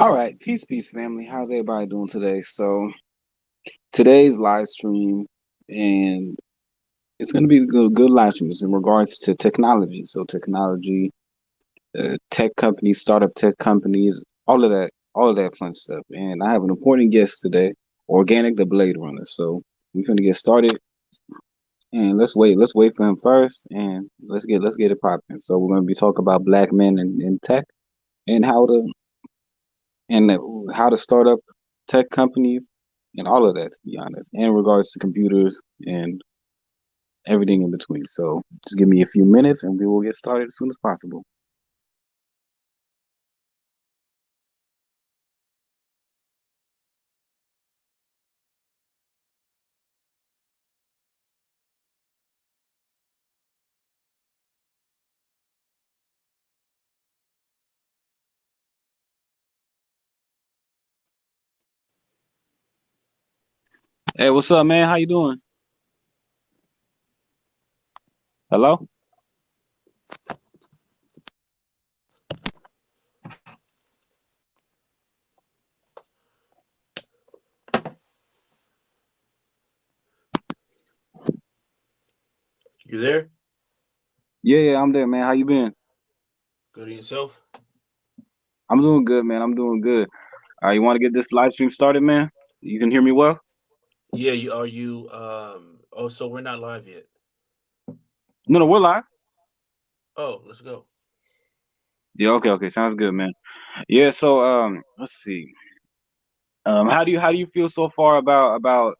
All right, peace, family. How's everybody doing today? So today's live stream, and it's going to be a good live stream. It's in regards to technology. So technology, tech companies, startup tech companies, all of that fun stuff. And I have an important guest today, Organic the Blade Runner. So we're going to get started, and let's wait for him first, and let's get it popping. So we're going to be talking about black men in tech and and how to start up tech companies and all of that, to be honest, in regards to computers and everything in between. So just give me a few minutes and we will get started as soon as possible. Hey, what's up, man? How you doing? Hello? You there? Yeah, I'm there, man. How you been? Go to yourself. I'm doing good, man. I'm doing good. You want to get this live stream started, man? You can hear me well? Yeah, you are you. Oh, so we're not live yet. No, we're live. Oh, let's go. Yeah, okay. Sounds good, man. Yeah, so let's see. How do you feel so far about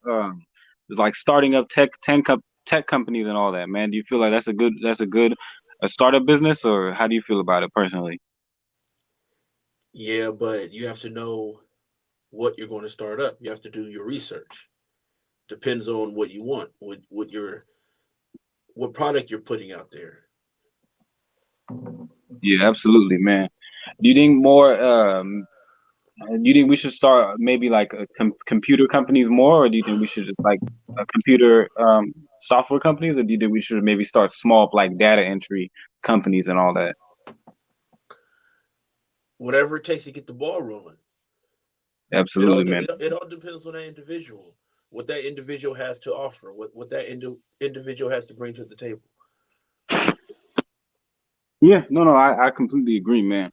like starting up tech companies and all that, man? Do you feel like that's a startup business, or how do you feel about it personally? Yeah, but you have to know what you're going to start up. You have to do your research. Depends on what you want, what product you're putting out there. Yeah, absolutely, man. Do you think more do you think we should start maybe like computer companies more, or do you think we should just like computer software companies, or do you think we should maybe start small like data entry companies and all that? Whatever it takes to get the ball rolling. Absolutely, man. It all depends on that individual. What that individual has to offer. What that individual has to bring to the table. Yeah, no, I completely agree, man.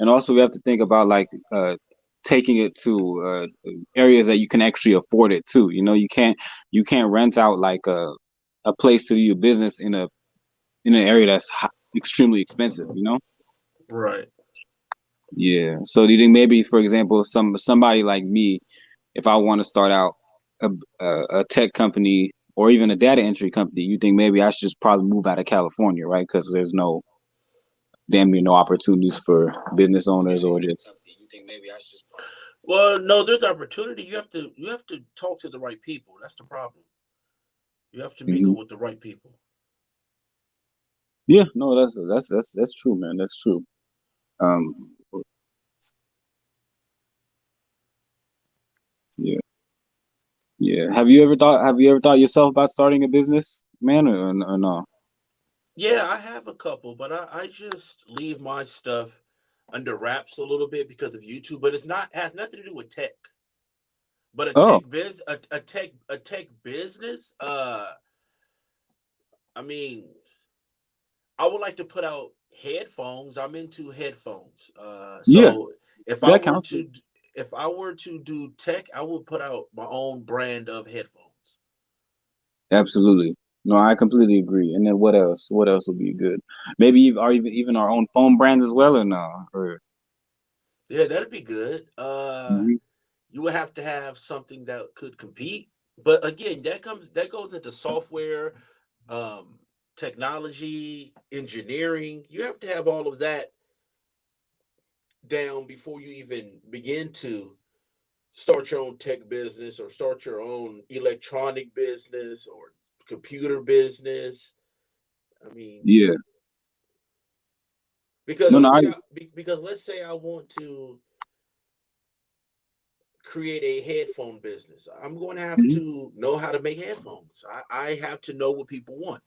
And also we have to think about like taking it to areas that you can actually afford it too. You know, you can't rent out like a place to do your business in an area that's extremely expensive. You know. Right. Yeah. So do you think maybe, for example, somebody like me, if I want to start out a, a tech company or even a data entry company, you think maybe I should just probably move out of California, right? Because there's no damn near no opportunities for business owners or just. Well, no, there's opportunity. You have to talk to the right people. That's the problem. You have to Mhm. mingle with the right people. Yeah, no, that's true, man. That's true. Um, yeah, yeah. Have you ever thought yourself about starting a business, man, or no? Yeah, I have a couple, but I just leave my stuff under wraps a little bit because of YouTube. But it's not has nothing to do with tech. But Oh, a tech business. I mean, I would like to put out headphones. I'm into headphones. yeah, So if I that were counts. to if I were to do tech, I would put out my own brand of headphones. Absolutely. No, I completely agree. And then what else? What else would be good? Maybe even our own phone brands as well, or no? Or Yeah, that'd be good. Mhm. You would have to have something that could compete. But again, that goes into software, um, technology, engineering. You have to have all of that down before you even begin to start your own tech business or start your own electronic business or computer business. I mean, Yeah. because No, no, let's say I want to create a headphone business. I'm going to have Mhm. to know how to make headphones. I have to know what people want.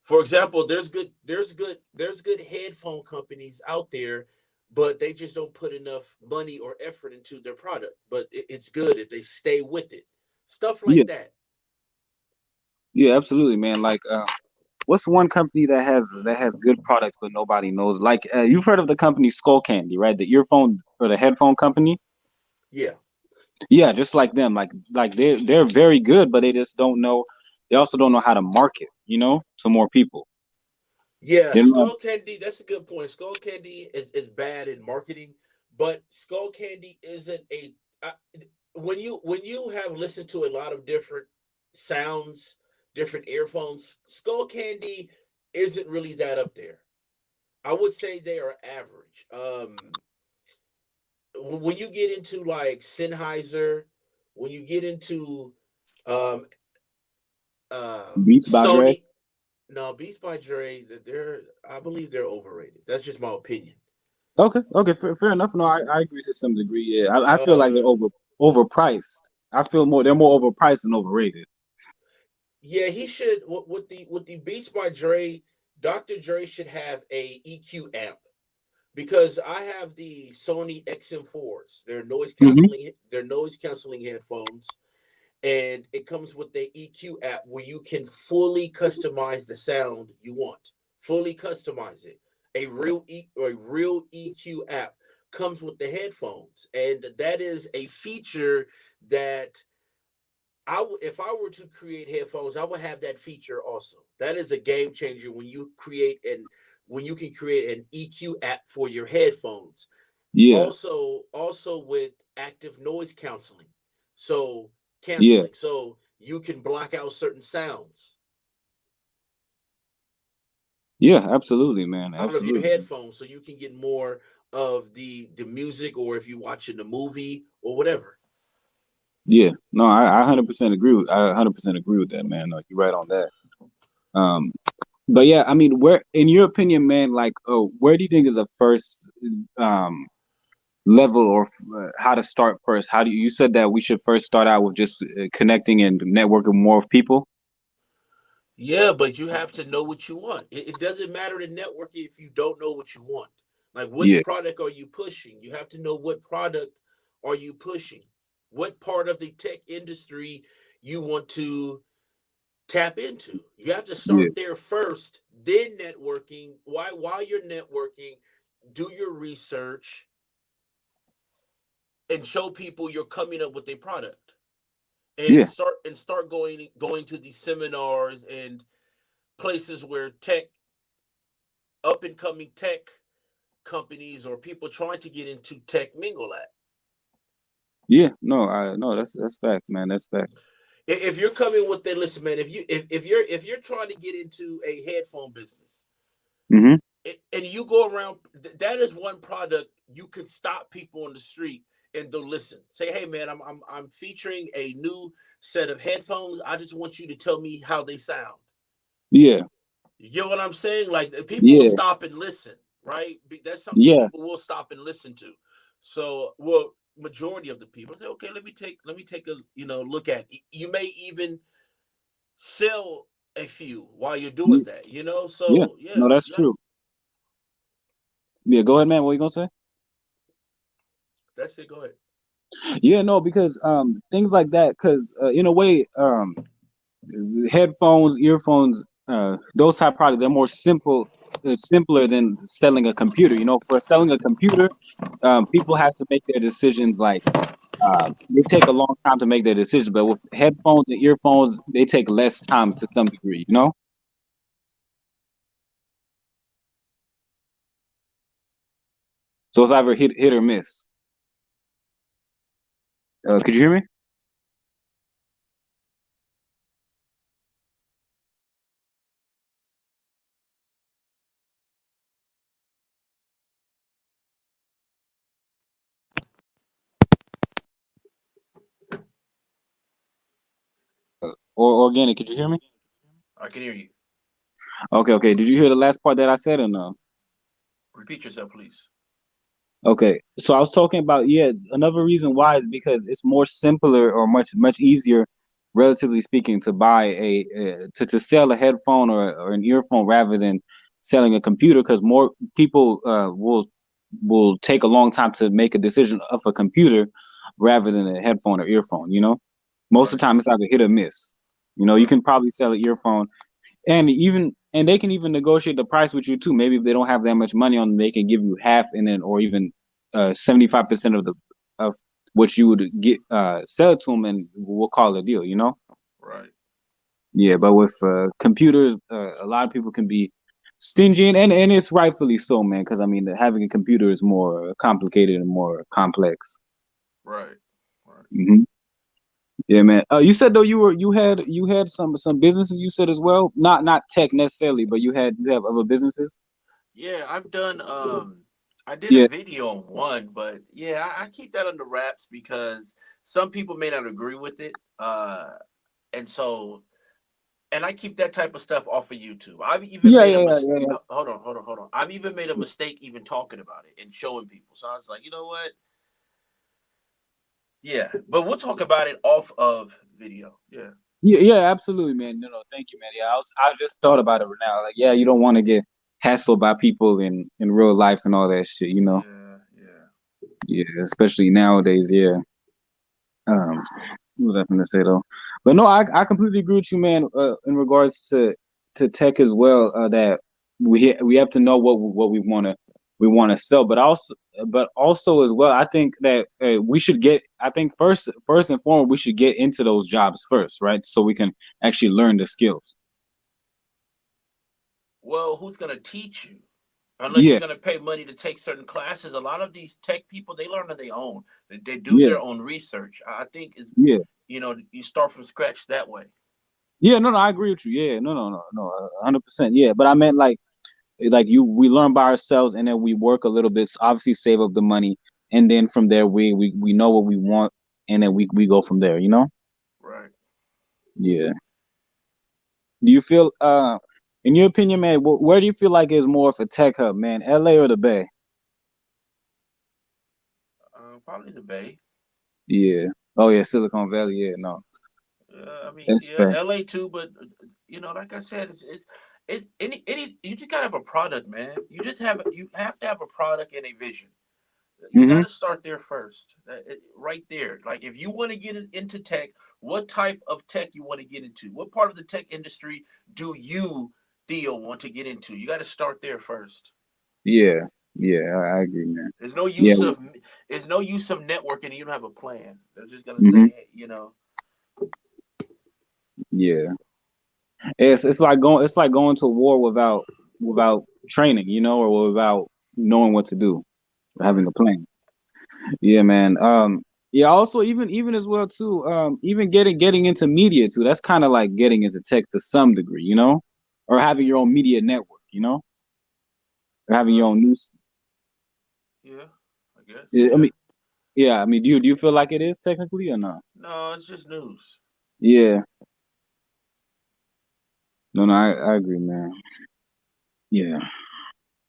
For example, there's good headphone companies out there, but they just don't put enough money or effort into their product. But it's good if they stay with it. Stuff Yeah, like that. yeah, absolutely, man. Like, what's one company that has good products but nobody knows? Like, you've heard of the company Skull Candy, right? The earphone or the headphone company. Yeah. Yeah, just like them. Like they're very good, but they just don't know. They also don't know how to market, to more people. Yeah, They don't know. Skull Candy, that's a good point. Skull Candy is bad in marketing, but Skull Candy isn't a I, when you have listened to a lot of different sounds, different earphones, Skull Candy isn't really that up there. I would say they are average. When you get into like Sennheiser, when you get into um Beats by Dre. Sony, no, Beats by Dre, they're I believe they're overrated. That's just my opinion. Okay, okay, fair enough. No, I agree to some degree. Yeah, I feel like they're Uh, overpriced. I feel they're more overpriced than overrated. yeah, he should with the Beats by Dre. Dr. Dre should have a EQ amp because I have the Sony XM4s. Hmm. They're noise canceling headphones, and it comes with the EQ app where you can fully customize the sound you want. Fully customize it. A real EQ app comes with the headphones, and that is a feature that if I were to create headphones, I would have that feature also. That is a game changer when you can create an EQ app for your headphones. Yeah, Also with active noise counseling. So yeah, canceling. So you can block out certain sounds yeah. Absolutely, man. out of your Absolutely. headphones so you can get more of the music or if you're watching the movie or whatever. Yeah. No, I 100% agree with. I 100% agree with that, man. Like, you're right on that. Um, but yeah, I mean, where, in your opinion, man, like, where do you think is the first um level, or how to start first? How do you said that we should first start out with just connecting and networking with more people? Yeah, but you have to know what you want. It doesn't matter to networking if you don't know what you want. Like, what Yeah, product are you pushing? You have to know what product are you pushing. What part of the tech industry you want to tap into. You have to yeah, start there first, then networking. While you're networking, do your research and show people you're coming up with a product. And yeah, start going to these seminars and places where tech up and coming tech companies or people trying to get into tech mingle at. yeah. No, I no, that's facts, man. That's facts. If you're coming with that, listen, man. If you're trying to get into a headphone business, Hmm. and you go around, that is one product you can stop people on the street and they'll listen. Say, hey man, I'm featuring a new set of headphones. I just want you to tell me how they sound. Yeah, You get what I'm saying? Like people will yeah, stop and listen, right? That's something yeah, people will stop and listen to. So, well, majority of the people say, okay, let me take a look at. You may even sell a few while you're doing yeah, that. yeah. So yeah, No, that's you have, true. Yeah, go ahead, man. What you gonna say? that's it. Go ahead. Yeah, no, because things like that, because in a way, headphones, earphones, those type of products, they're more simpler than selling a computer. For selling a computer, people have to make their decisions like they take a long time to make their decisions. But with headphones and earphones, they take less time to some degree. So it's either hit or miss. Could you hear me? Or organic? Could you hear me? I can hear you. Okay, okay. Did you hear the last part that I said or no? Repeat yourself, please. Okay, so I was talking about, yeah, another reason why is because it's more simpler, or much easier, relatively speaking, to buy to sell a headphone or an earphone rather than selling a computer, because more people will. will take a long time to make a decision of a computer rather than a headphone or earphone. Most of Right. the time it's either hit or miss. You Right. can probably sell an earphone, and they can even negotiate the price with you too. Maybe if they don't have that much money on them, they can give you half, and then or even 75% of what you would get sell to them, and we'll call it a deal. Right. Yeah, but with computers, a lot of people can be stingy, and it's rightfully so, man. Because I mean, having a computer is more complicated and more complex. Right. Right. hmm Yeah, man. You said though you had some businesses. You said as well, not tech necessarily, but you have other businesses. Yeah, I've done. I did a Yeah, video on one, but yeah, I keep that under wraps because some people may not agree with it. And so, and I keep that type of stuff off of YouTube. I've even yeah, made a yeah, yeah, mis- yeah, yeah. Hold on, hold on, hold on. I've even made a mistake even talking about it and showing people. So I was like, you know what? Yeah, but we'll talk about it off of video. Yeah, Yeah, yeah, absolutely, man. No, thank you, man. Yeah, I just thought about it right now. Like, yeah, you don't want to get hassled by people in real life and all that shit. yeah, yeah. Yeah, especially nowadays. Yeah. Um, what was I going to say though? But no, I completely agree with you, man. In regards to tech as well, that we have to know what we want to sell, but also as well, I think that we should get. I think first and foremost, we should get into those jobs first, right? So we can actually learn the skills. Well, who's gonna teach you? Unless you're Yeah, gonna pay money to take certain classes. A lot of these tech people they learn on their own. They do yeah, their own research. I think is yeah, you start from scratch that way. yeah. No, I agree with you. Yeah, no, 100%. Yeah, but I meant like we learn by ourselves and then we work a little bit, obviously save up the money, and then from there we know what we want, and then we go from there. Right. Yeah. Do you feel in your opinion, man, where do you feel like is more of a tech hub, man, LA or the Bay? Probably the Bay. Yeah. Oh yeah, Silicon Valley. Yeah, no, I mean, that's yeah, fair. LA too, but like I said, it's any you just gotta have a product, man. You have to have a product and a vision. You got Mm-hmm. to start there first, right there. Like if you want to get into tech, what type of tech you want to get into? What part of the tech industry do you, Theo, want to get into? You got to start there first. Yeah, yeah, I agree, man. There's no Yeah. use of there's no use of networking and you don't have a plan. They're just gonna Mm-hmm. say, hey, Yeah. It's like going to war without training, or without knowing what to do, having right, a plan. Yeah, man. Yeah. Also, even as well too. Even getting into media too. That's kind of like getting into tech to some degree, or having your own media network, or having your uh, own news. yeah, I guess, Yeah, I yeah. mean, yeah. I mean, do you feel like it is technically or not? No, it's just news. Yeah. No, I agree, man. Yeah.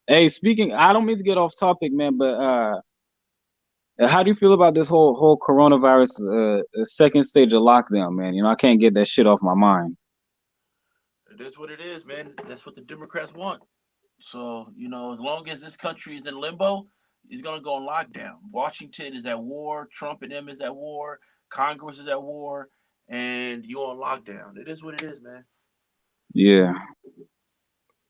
Hey, speaking, I don't mean to get off topic, man, but how do you feel about this whole coronavirus second stage of lockdown, man? I can't get that shit off my mind. It is what it is, man. That's what the Democrats want. So, as long as this country is in limbo, it's going to go on lockdown. Washington is at war. Trump and them is at war. Congress is at war. And you on lockdown. It is what it is, man. Yeah.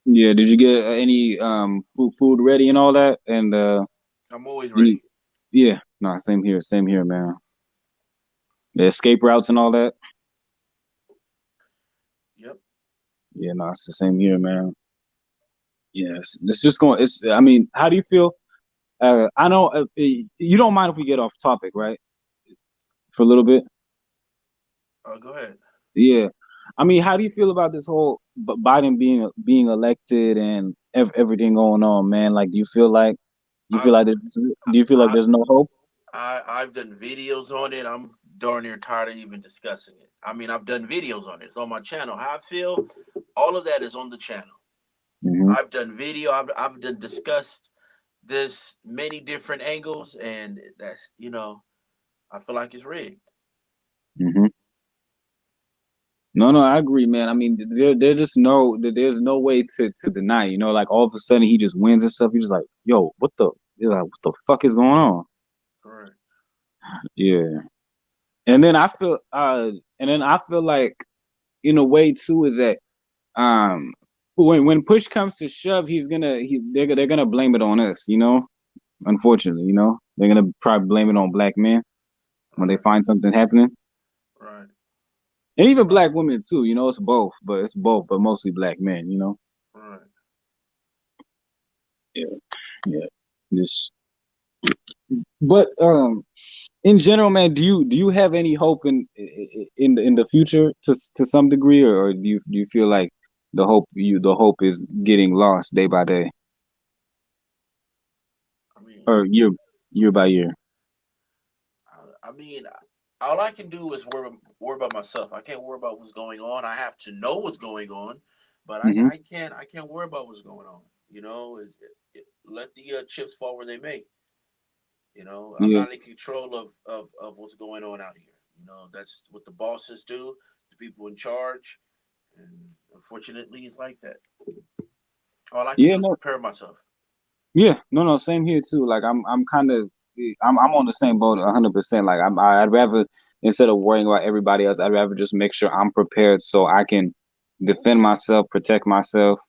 Yeah, did you get any food ready and all that? And I'm always any ready. yeah, no, same here, man. The escape routes and all that. Yep. Yeah, no, it's the same here, man. Yes, it's just going. It's. I mean, how do you feel? I know you don't mind if we get off topic, right? For a little bit. Go ahead. Yeah. I mean, how do you feel about this whole Biden being elected and everything going on, man? Like, I've do you feel like I, there's no hope? I've done videos on it. I'm darn near tired of even discussing it. I mean, I've done videos on it. It's on my channel. How I feel, all of that is on the channel. hmm I've done video. I've done discussed this many different angles, and that's I feel like it's rigged. hmm No, I agree, man. I mean, there's no way to deny. Like all of a sudden he just wins and stuff. You're just like, yo, what the? You're like, what the fuck is going on? Correct. Yeah. And then I feel like in a way too is that um when push comes to shove, they're gonna blame it on us, you know. Unfortunately, you know, they're gonna probably blame it on black men when they Right. find something happening, Right. and even Right. black women too. You know, it's both, but mostly black men. You know. Right. Yeah, yeah. Just, but in general, man, do you have any hope in the future to some degree, or do you feel like the hope is getting lost day by day I mean, or year by year? I mean, all I can do is worry about myself. I can't worry about what's going on. I have to know what's going on, but Hmm. I can't worry about what's going on. You know, let the chips fall where they may. You know, I'm Yeah, not in control of what's going on out here. You know, that's what the bosses do, the people in charge, and unfortunately, it's like that. All I can yeah, do is no, prepare myself. yeah, no, same here too. Like I'm kind of, I'm on the same boat 100%. Like I'd rather instead of worrying about everybody else, I'd rather just make sure I'm prepared so I can defend myself, protect myself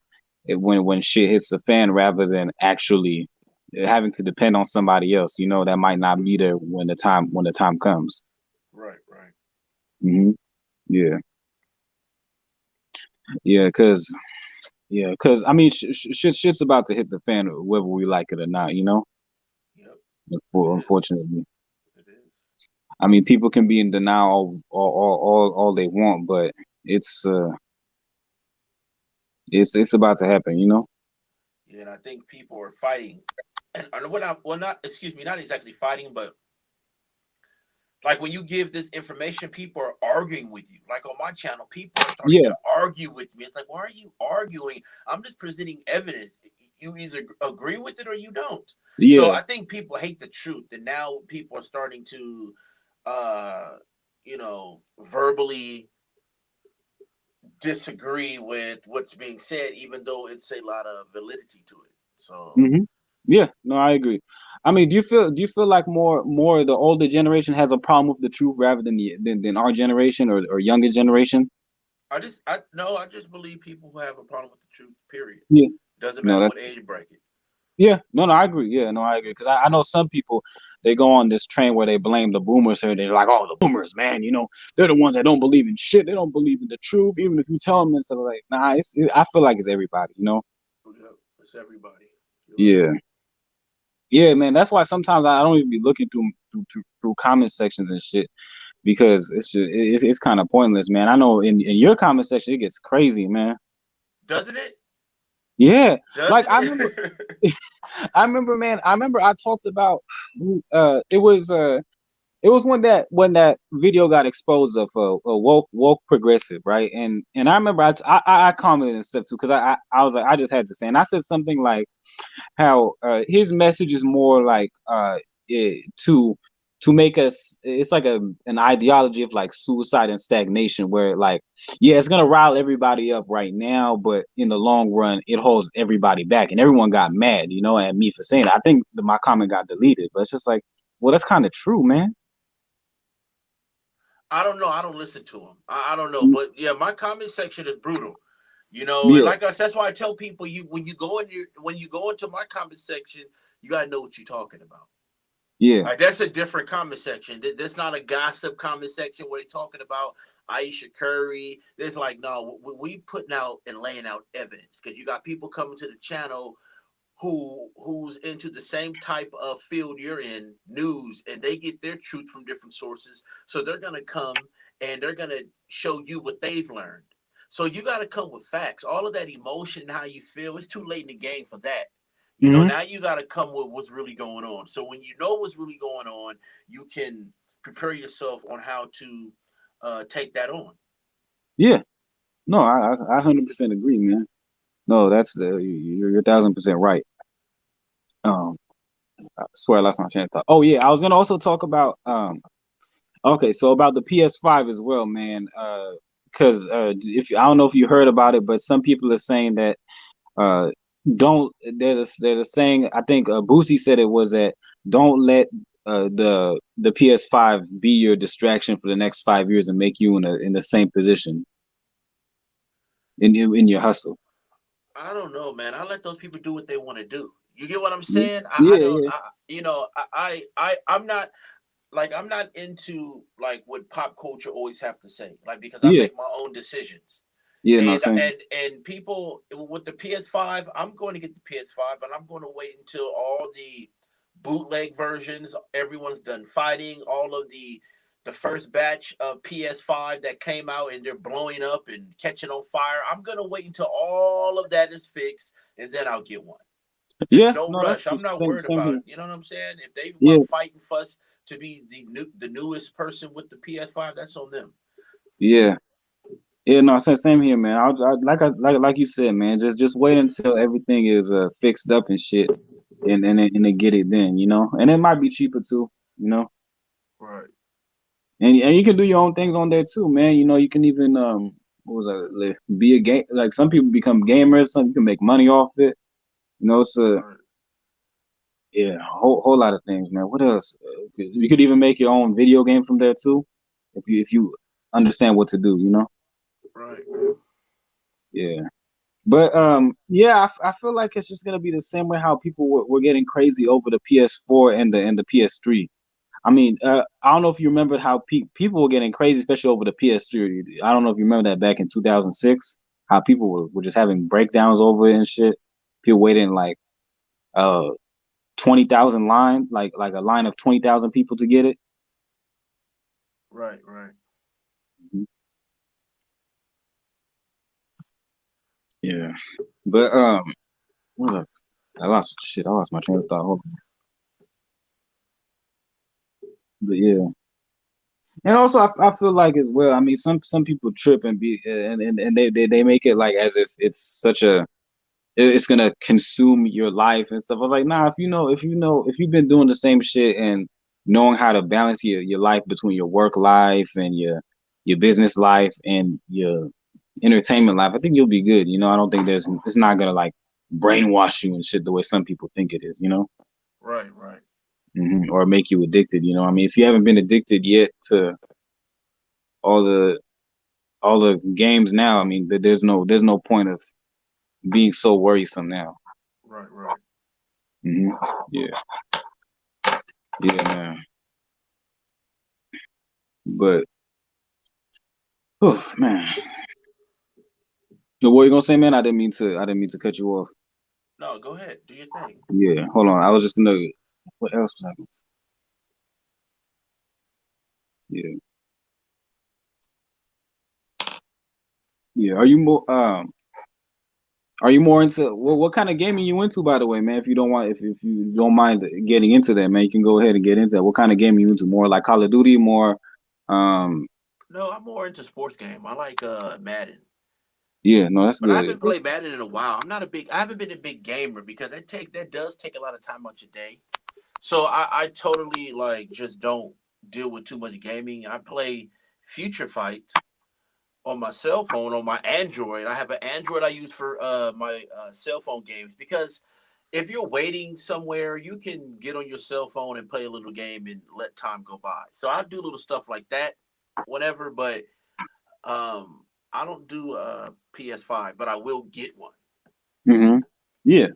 when shit hits the fan, rather than actually having to depend on somebody else. You know, that might not be there when the time comes. Right, right. Hmm. Yeah, yeah, cause I mean, shit's about to hit the fan whether we like it or not. You know, Yep, it is. unfortunately. It is. I mean, people can be in denial all they want, but it's uh, it's about to happen, you know? Yeah, and I think people are fighting, and what I well not excuse me, not exactly fighting, but like when you give this information, people are arguing with you. Like on my channel, people are starting Yeah, to argue with me. It's like, why are you arguing? I'm just presenting evidence. You either agree with it or you don't. So yeah, I think people hate the truth, and now people are starting to, uh, verbally disagree with what's being said, even though it's a lot of validity to it. So hmm, yeah. No, I agree. I mean, do you feel like more the older generation has a problem with the truth rather than than our generation or younger generation? I no, I just believe people who have a problem with the truth. Period. Yeah, Doesn't no, matter that's what age bracket. yeah, no, I agree. Yeah, no, I agree because I know some people they go on this train where they blame the boomers here. They're like, oh, the boomers, man, you know, they're the ones that don't believe in shit. They don't believe in the truth, even if you tell them. And so like, nah, I feel like it's everybody, you know? Yep, it's everybody. You're right. Yeah. Yeah, man. That's why sometimes I don't even be looking through comment sections and shit because it's kind of pointless, man. I know in your comment section it gets crazy, man. Doesn't it? Yeah, like Doesn't I remember, it? man. I remember I talked about it was when that video got exposed of a woke progressive, right? And I remember I commented and stuff too because I was like I just had to say, and I said something like how his message is more like to make us it's like an ideology of like suicide and stagnation where like yeah it's gonna rile everybody up right now but in the long run it holds everybody back and everyone got mad you know at me for saying that. I think my comment got deleted but it's just like well that's kind of true, man. I don't know. I don't listen to him. I don't know, Mm, but yeah, my comment section is brutal. You know, and yeah, like I said, that's why I tell people you when you go into my comment section, you gotta know what you're talking about. yeah, Like that's a different comment section. That's not a gossip comment section where they're talking about Aisha Curry. There's like no, we putting out and laying out evidence because you got people coming to the channel who's into the same type of field you're in, news, and they get their truth from different sources. So they're gonna come and they're gonna show you what they've learned. So you got to come with facts. All of that emotion, how you feel, it's too late in the game for that. You know, hmm, now you got to come with what's really going on. So when you know what's really going on, you can prepare yourself on how to take that on. yeah. No, I 100% agree, man. No, that's you're 1,000% right. um I swear I lost my train of thought. Oh yeah, I was gonna also talk about okay, so about the PS5 as well, man. Because if I don't know if you heard about it, but some people are saying that don't there's a saying. I think Boosie said it was that don't let the PS5 be your distraction for the next 5 years and make you in the same position in your hustle. I don't know, man. I let those people do what they want to do. You get what I'm Yeah, saying? I yeah, don't. yeah, I'm not like I'm not into like what pop culture always have to say. Like because I yeah, make my own decisions. yeah. No, And same. and people with the PS5, I'm going to get the PS5, but I'm going to wait until all the bootleg versions, everyone's done fighting, all of the first batch of PS5 that came out and they're blowing up and catching on fire. I'm going to wait until all of that is fixed and then I'll get one. There's Yeah, no no, that's rush. I'm not same worried same about here. it. You know what I'm saying? If they Yeah, want to fight and fuss to be the newest person with the PS5, that's on them. yeah, yeah. No, same here, man. Like you said, man. Just wait until everything is fixed up and shit, and then get it then, you know. And it might be cheaper too, you know. Right. And you can do your own things on there too, man. You know, you can even what was that? Be a game. Like some people become gamers. Some you can make money off it. You know, so Right. yeah, whole lot of things, man. What else? You could even make your own video game from there too, if you understand what to do. You know. Right. Yeah. But yeah, I feel like it's just gonna be the same way how people were getting crazy over the PS4 and the PS3. I mean, I don't know if you remember how people were getting crazy, especially over the PS3. I don't know if you remember that back in 2006, how people were just having breakdowns over it and shit. People waiting like uh 20,000 line, like a line of 20,000 people to get it. Right. Right. Mhm. Yeah, but what was I lost shit. I lost my train of thought. Hold on. But yeah, and also I feel like as well. I mean, some people trip and be and they make it like as if it's such a it's gonna consume your life and stuff. I was like, nah, if you've been doing the same shit and knowing how to balance your life between your work life and your business life and your entertainment life, I think you'll be good. You know, I don't think it's not gonna like brainwash you and shit the way some people think it is, you know, Right. Right. or make you addicted. You know, I mean, if you haven't been addicted yet to all the all the games now, I mean, there's no point of being so worrisome now. Right. Right. hmm Yeah, yeah, man. But oh man, so what you gonna say, man? I didn't mean to cut you off. No, go ahead. Do your thing. Yeah, hold on. I was just gonna. What else was I gonna say? Yeah, yeah. Are you more into what kind of gaming you into, by the way, man? If you don't mind getting into that, man, you can go ahead and get into that. What kind of game you into? More like Call of Duty, more, um, No, I'm more into sports game. I like Madden. yeah, no, that's But I good. haven't played Madden in a while. I'm not a big I haven't been a big gamer because that does take a lot of time out your day. So I totally like just don't deal with too much gaming. I play Future Fight on my cell phone on my Android. I have an Android I use for my cell phone games because if you're waiting somewhere, you can get on your cell phone and play a little game and let time go by. So I do little stuff like that, whatever. But I don't do PS5, but I will get one. hmm Yeah.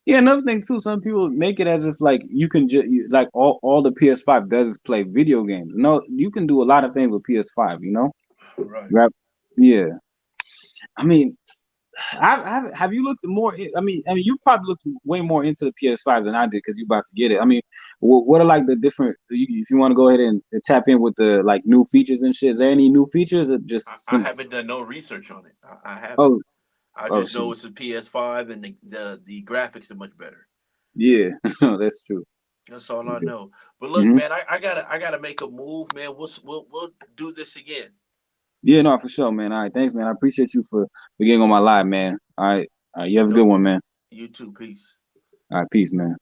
Yeah, another thing too, some people make it as if like you can just like all the PS5 does is play video games. No, you can do a lot of things with PS5, you know? Right. Right. Yeah. I mean, have you looked more I mean you've probably looked way more into the PS5 than I did because you're about to get it. I mean, what are like the different if you want to go ahead and tap in with the like new features and shit, is there any new features or just I some haven't done no research on it. I haven't. oh I oh just shit. know it's a PS5 and the graphics are much better. Yeah, that's true. That's all I know. But look, hmm man, I gotta make a move, man. We'll do this again. Yeah, no, for sure, man. All right, thanks, man. I appreciate you for getting on my live, man. All right, you have a good No, one, man. you too. Peace. All right, peace, man.